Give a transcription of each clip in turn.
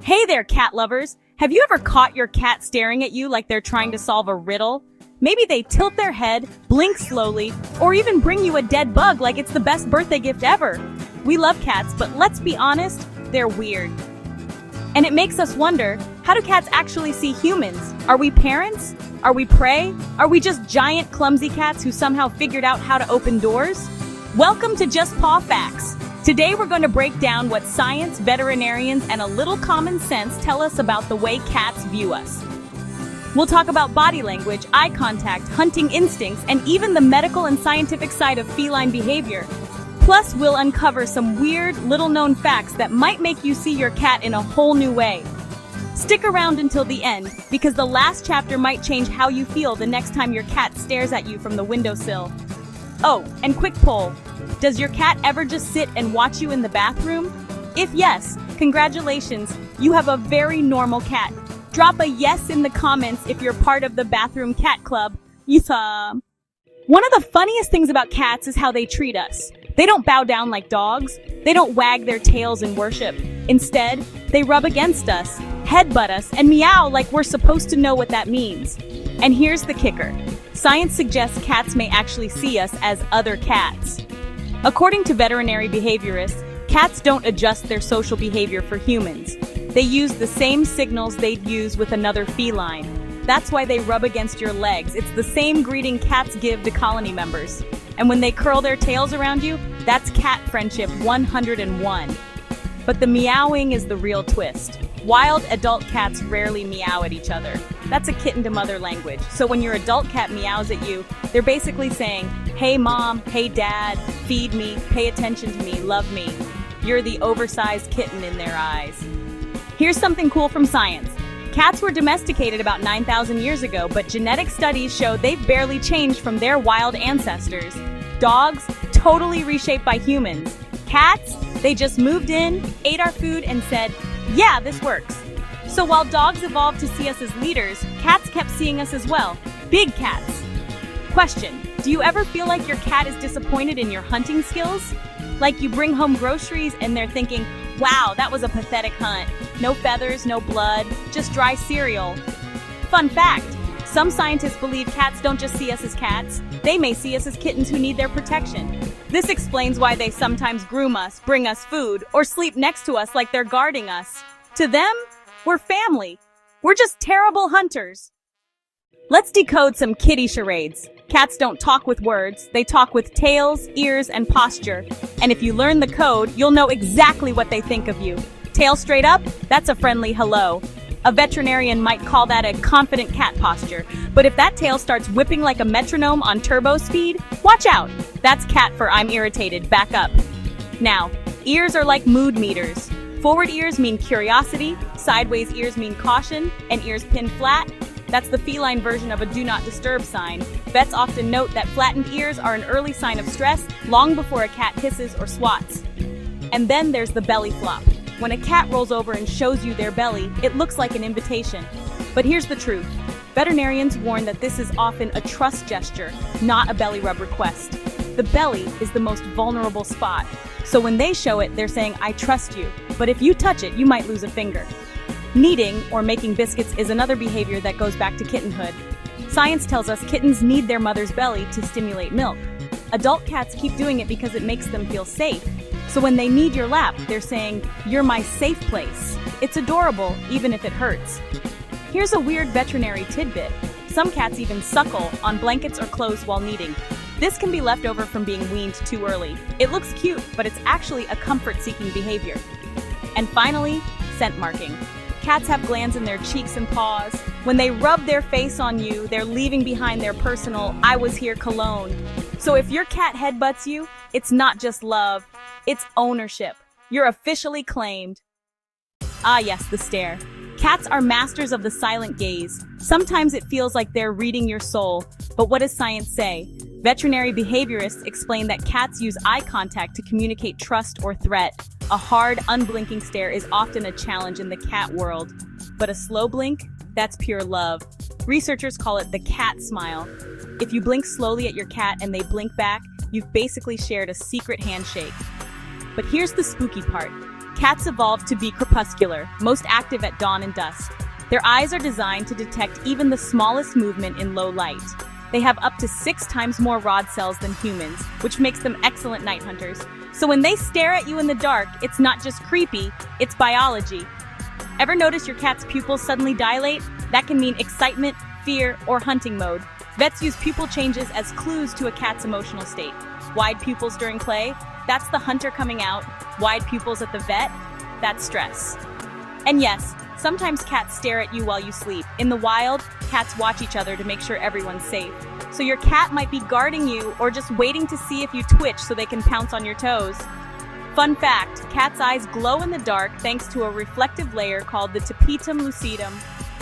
Hey there, cat lovers! Have you ever caught your cat staring at you like they're trying to solve a riddle? Maybe they tilt their head, blink slowly, or even bring you a dead bug like it's the best birthday gift ever. We love cats, but let's be honest, they're weird. And it makes us wonder, how do cats actually see humans? Are we parents? Are we prey? Are we just giant, clumsy cats who somehow figured out how to open doors? Welcome to Just Paw Facts. Today we're going to break down what science, veterinarians, and a little common sense tell us about the way cats view us. We'll talk about body language, eye contact, hunting instincts, and even the medical and scientific side of feline behavior. Plus, we'll uncover some weird, little-known facts that might make you see your cat in a whole new way. Stick around until the end, because the last chapter might change how you feel the next time your cat stares at you from the windowsill. Oh, and quick poll. Does your cat ever just sit and watch you in the bathroom? If yes, congratulations, you have a very normal cat. Drop a yes in the comments if you're part of the bathroom cat club. Yeehaw! One of the funniest things about cats is how they treat us. They don't bow down like dogs. They don't wag their tails in worship. Instead, they rub against us, headbutt us, and meow like we're supposed to know what that means. And here's the kicker. Science suggests cats may actually see us as other cats. According to veterinary behaviorists, cats don't adjust their social behavior for humans. They use the same signals they'd use with another feline. That's why they rub against your legs. It's the same greeting cats give to colony members. And when they curl their tails around you, that's cat friendship 101. But the meowing is the real twist. Wild adult cats rarely meow at each other. That's a kitten-to-mother language. So when your adult cat meows at you, they're basically saying, "Hey mom, hey dad, feed me, pay attention to me, love me." You're the oversized kitten in their eyes. Here's something cool from science. Cats were domesticated about 9,000 years ago, but genetic studies show they've barely changed from their wild ancestors. Dogs, totally reshaped by humans. Cats, they just moved in, ate our food, and said, "Yeah, this works." So while dogs evolved to see us as leaders, cats kept seeing us as well. Big cats. Question, do you ever feel like your cat is disappointed in your hunting skills? Like you bring home groceries and they're thinking, "Wow, that was a pathetic hunt. No feathers, no blood, just dry cereal." Fun fact, some scientists believe cats don't just see us as cats. They may see us as kittens who need their protection. This explains why they sometimes groom us, bring us food, or sleep next to us like they're guarding us. To them, we're family. We're just terrible hunters. Let's decode some kitty charades. Cats don't talk with words, they talk with tails, ears, and posture. And if you learn the code, you'll know exactly what they think of you. Tail straight up, that's a friendly hello. A veterinarian might call that a confident cat posture. But if that tail starts whipping like a metronome on turbo speed, watch out. That's cat for "I'm irritated, back up." Now, ears are like mood meters. Forward ears mean curiosity, sideways ears mean caution, and ears pinned flat, that's the feline version of a do not disturb sign. Vets often note that flattened ears are an early sign of stress long before a cat hisses or swats. And then there's the belly flop. When a cat rolls over and shows you their belly, it looks like an invitation. But here's the truth. Veterinarians warn that this is often a trust gesture, not a belly rub request. The belly is the most vulnerable spot. So when they show it, they're saying, "I trust you, but if you touch it, you might lose a finger." Kneading, or making biscuits, is another behavior that goes back to kittenhood. Science tells us kittens need their mother's belly to stimulate milk. Adult cats keep doing it because it makes them feel safe. So when they need your lap, they're saying, "You're my safe place." It's adorable, even if it hurts. Here's a weird veterinary tidbit. Some cats even suckle on blankets or clothes while kneading. This can be left over from being weaned too early. It looks cute, but it's actually a comfort-seeking behavior. And finally, scent marking. Cats have glands in their cheeks and paws. When they rub their face on you, they're leaving behind their personal "I was here" cologne. So if your cat headbutts you, it's not just love, it's ownership. You're officially claimed. Ah yes, the stare. Cats are masters of the silent gaze. Sometimes it feels like they're reading your soul, but what does science say? Veterinary behaviorists explain that cats use eye contact to communicate trust or threat. A hard, unblinking stare is often a challenge in the cat world. But a slow blink? That's pure love. Researchers call it the cat smile. If you blink slowly at your cat and they blink back, you've basically shared a secret handshake. But here's the spooky part. Cats evolved to be crepuscular, most active at dawn and dusk. Their eyes are designed to detect even the smallest movement in low light. They have up to 6 times more rod cells than humans, which makes them excellent night hunters. So when they stare at you in the dark, it's not just creepy, it's biology. Ever notice your cat's pupils suddenly dilate? That can mean excitement, fear, or hunting mode. Vets use pupil changes as clues to a cat's emotional state. Wide pupils during play? That's the hunter coming out. Wide pupils at the vet? That's stress. And yes, sometimes cats stare at you while you sleep. In the wild, cats watch each other to make sure everyone's safe. So your cat might be guarding you or just waiting to see if you twitch so they can pounce on your toes. Fun fact, cats' eyes glow in the dark thanks to a reflective layer called the tapetum lucidum.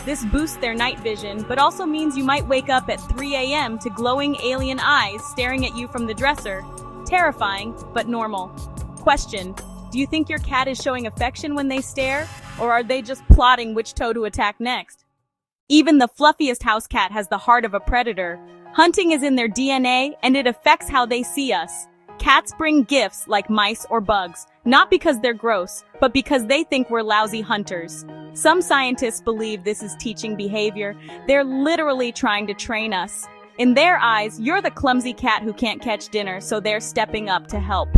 This boosts their night vision, but also means you might wake up at 3 a.m. to glowing alien eyes staring at you from the dresser. Terrifying, but normal. Question: do you think your cat is showing affection when they stare? Or are they just plotting which toe to attack next? Even the fluffiest house cat has the heart of a predator. Hunting is in their DNA, and it affects how they see us. Cats bring gifts like mice or bugs, not because they're gross, but because they think we're lousy hunters. Some scientists believe this is teaching behavior. They're literally trying to train us. In their eyes, you're the clumsy cat who can't catch dinner, so they're stepping up to help.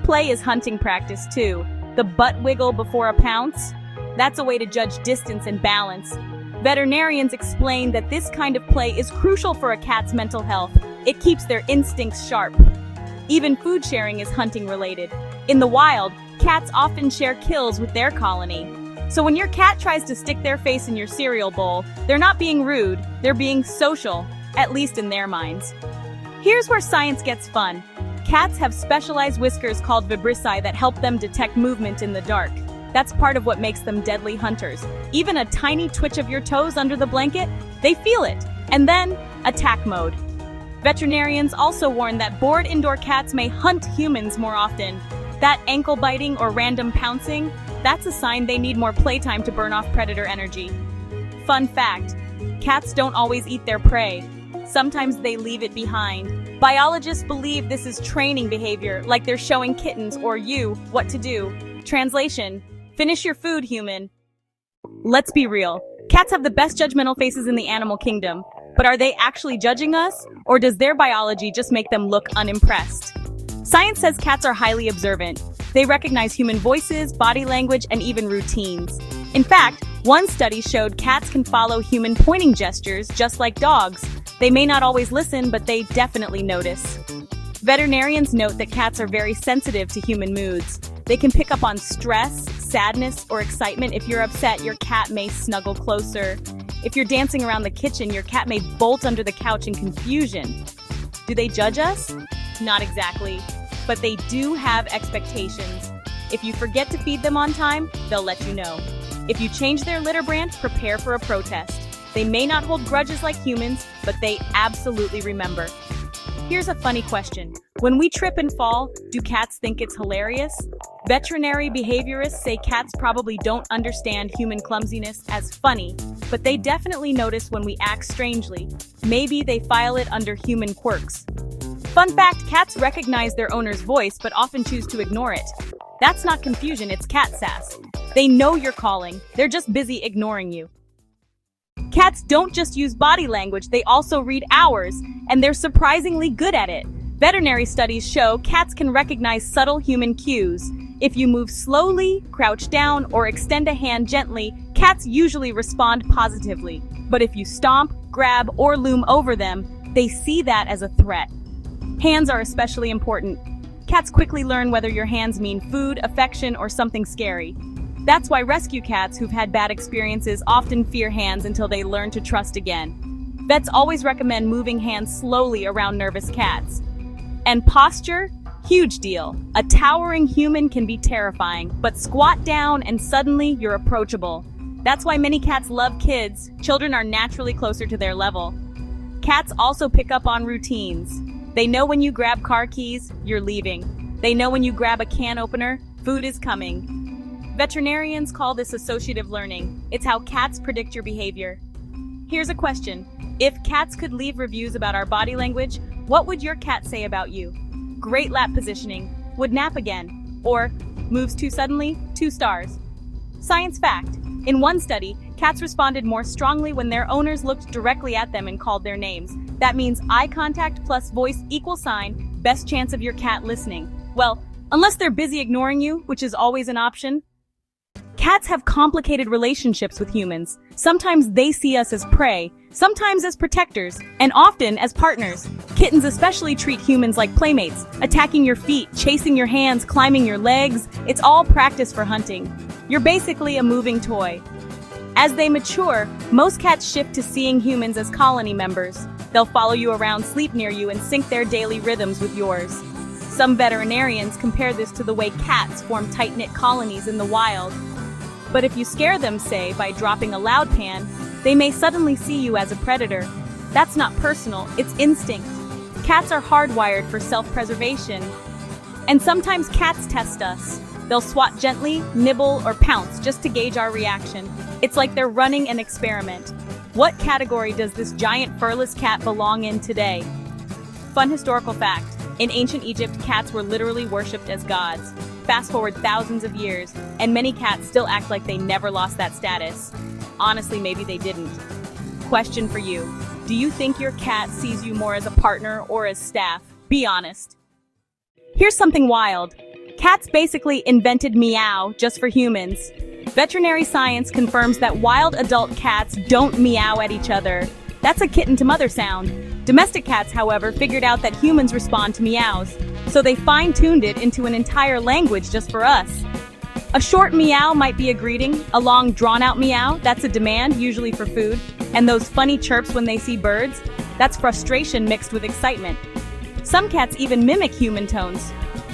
Play is hunting practice too. The butt wiggle before a pounce? That's a way to judge distance and balance. Veterinarians explain that this kind of play is crucial for a cat's mental health. It keeps their instincts sharp. Even food sharing is hunting related. In the wild, cats often share kills with their colony. So when your cat tries to stick their face in your cereal bowl, they're not being rude, they're being social, at least in their minds. Here's where science gets fun. Cats have specialized whiskers called vibrissae that help them detect movement in the dark. That's part of what makes them deadly hunters. Even a tiny twitch of your toes under the blanket, they feel it. And then, attack mode. Veterinarians also warn that bored indoor cats may hunt humans more often. That ankle biting or random pouncing, that's a sign they need more playtime to burn off predator energy. Fun fact, cats don't always eat their prey. Sometimes they leave it behind. Biologists believe this is training behavior, like they're showing kittens or you what to do. Translation: finish your food, human. Let's be real. Cats have the best judgmental faces in the animal kingdom. But are they actually judging us? Or does their biology just make them look unimpressed? Science says cats are highly observant. They recognize human voices, body language, and even routines. In fact, one study showed cats can follow human pointing gestures just like dogs. They may not always listen, but they definitely notice. Veterinarians note that cats are very sensitive to human moods. They can pick up on stress, sadness, or excitement. If you're upset, your cat may snuggle closer. If you're dancing around the kitchen, your cat may bolt under the couch in confusion. Do they judge us? Not exactly. But they do have expectations. If you forget to feed them on time, they'll let you know. If you change their litter brand, prepare for a protest. They may not hold grudges like humans, but they absolutely remember. Here's a funny question. When we trip and fall, do cats think it's hilarious? Veterinary behaviorists say cats probably don't understand human clumsiness as funny, but they definitely notice when we act strangely. Maybe they file it under human quirks. Fun fact, cats recognize their owner's voice but often choose to ignore it. That's not confusion, it's cat sass. They know you're calling, they're just busy ignoring you. Cats don't just use body language, they also read ours, and they're surprisingly good at it. Veterinary studies show cats can recognize subtle human cues. If you move slowly, crouch down, or extend a hand gently, cats usually respond positively. But if you stomp, grab, or loom over them, they see that as a threat. Hands are especially important. Cats quickly learn whether your hands mean food, affection, or something scary. That's why rescue cats who've had bad experiences often fear hands until they learn to trust again. Vets always recommend moving hands slowly around nervous cats. And posture? Huge deal. A towering human can be terrifying, but squat down and suddenly you're approachable. That's why many cats love kids. Children are naturally closer to their level. Cats also pick up on routines. They know when you grab car keys, you're leaving. They know when you grab a can opener, food is coming. Veterinarians call this associative learning. It's how cats predict your behavior. Here's a question. If cats could leave reviews about our body language, what would your cat say about you? Great lap positioning. Would nap again. Or, Moves too suddenly, 2 stars. Science fact. In one study, cats responded more strongly when their owners looked directly at them and called their names. That means eye contact plus voice equals sign, best chance of your cat listening. Well, unless they're busy ignoring you, which is always an option. Cats have complicated relationships with humans. Sometimes they see us as prey, sometimes as protectors, and often as partners. Kittens especially treat humans like playmates, attacking your feet, chasing your hands, climbing your legs. It's all practice for hunting. You're basically a moving toy. As they mature, most cats shift to seeing humans as colony members. They'll follow you around, sleep near you, and sync their daily rhythms with yours. Some veterinarians compare this to the way cats form tight-knit colonies in the wild. But if you scare them, say, by dropping a loud pan, they may suddenly see you as a predator. That's not personal, it's instinct. Cats are hardwired for self-preservation. And sometimes cats test us. They'll swat gently, nibble, or pounce just to gauge our reaction. It's like they're running an experiment. What category does this giant furless cat belong in today? Fun historical fact. In ancient Egypt, cats were literally worshipped as gods. Fast forward thousands of years, and many cats still act like they never lost that status. Honestly, maybe they didn't. Question for you. Do you think your cat sees you more as a partner or as staff? Be honest. Here's something wild. Cats basically invented meow just for humans. Veterinary science confirms that wild adult cats don't meow at each other. That's a kitten-to-mother sound. Domestic cats, however, figured out that humans respond to meows, so they fine-tuned it into an entire language just for us. A short meow might be a greeting, a long drawn-out meow, that's a demand, usually for food, and those funny chirps when they see birds, that's frustration mixed with excitement. Some cats even mimic human tones.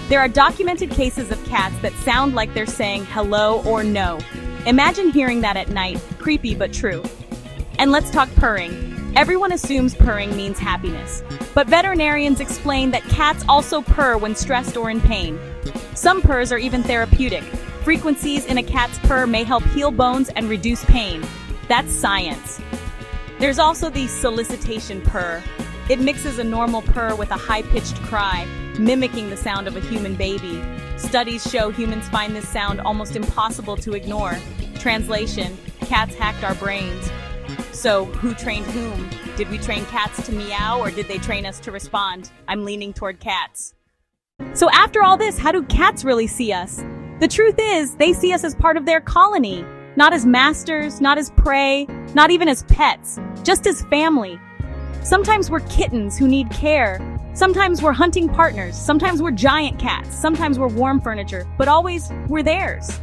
There are documented cases of cats that sound like they're saying hello or no. Imagine hearing that at night, creepy but true. And let's talk purring. Everyone assumes purring means happiness, but veterinarians explain that cats also purr when stressed or in pain. Some purrs are even therapeutic. Frequencies in a cat's purr may help heal bones and reduce pain. That's science. There's also the solicitation purr. It mixes a normal purr with a high-pitched cry, mimicking the sound of a human baby. Studies show humans find this sound almost impossible to ignore. Translation: cats hacked our brains. So, who trained whom? Did we train cats to meow, or did they train us to respond? I'm leaning toward cats. So after all this, how do cats really see us? The truth is, they see us as part of their colony. Not as masters, not as prey, not even as pets, just as family. Sometimes we're kittens who need care. Sometimes we're hunting partners. Sometimes we're giant cats. Sometimes we're warm furniture. But always, we're theirs.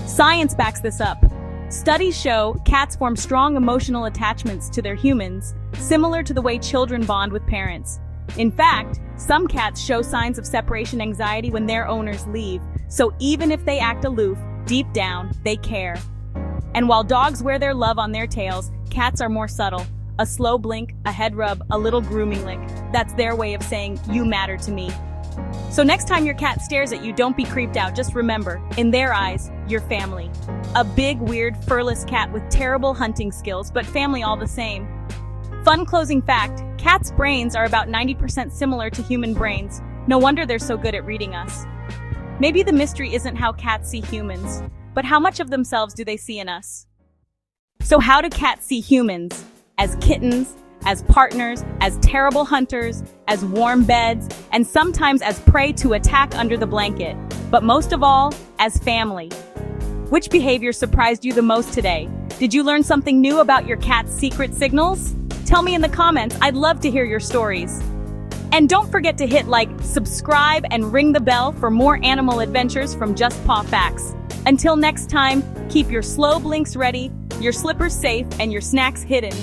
Science backs this up. Studies show cats form strong emotional attachments to their humans, similar to the way children bond with parents. In fact, some cats show signs of separation anxiety when their owners leave, so even if they act aloof, deep down, they care. And while dogs wear their love on their tails, cats are more subtle. A slow blink, a head rub, a little grooming lick. That's their way of saying, you matter to me. So next time your cat stares at you, don't be creeped out. Just remember, in their eyes, you're family. A big, weird, furless cat with terrible hunting skills, but family all the same. Fun closing fact, cats' brains are about 90% similar to human brains. No wonder they're so good at reading us. Maybe the mystery isn't how cats see humans, but how much of themselves do they see in us? So how do cats see humans? As kittens, as partners, as terrible hunters, as warm beds, and sometimes as prey to attack under the blanket. But most of all, as family. Which behavior surprised you the most today? Did you learn something new about your cat's secret signals? Tell me in the comments, I'd love to hear your stories. And don't forget to hit like, subscribe, and ring the bell for more animal adventures from Just Paw Facts. Until next time, keep your slow blinks ready, your slippers safe, and your snacks hidden.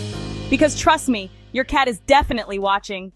Because trust me, your cat is definitely watching.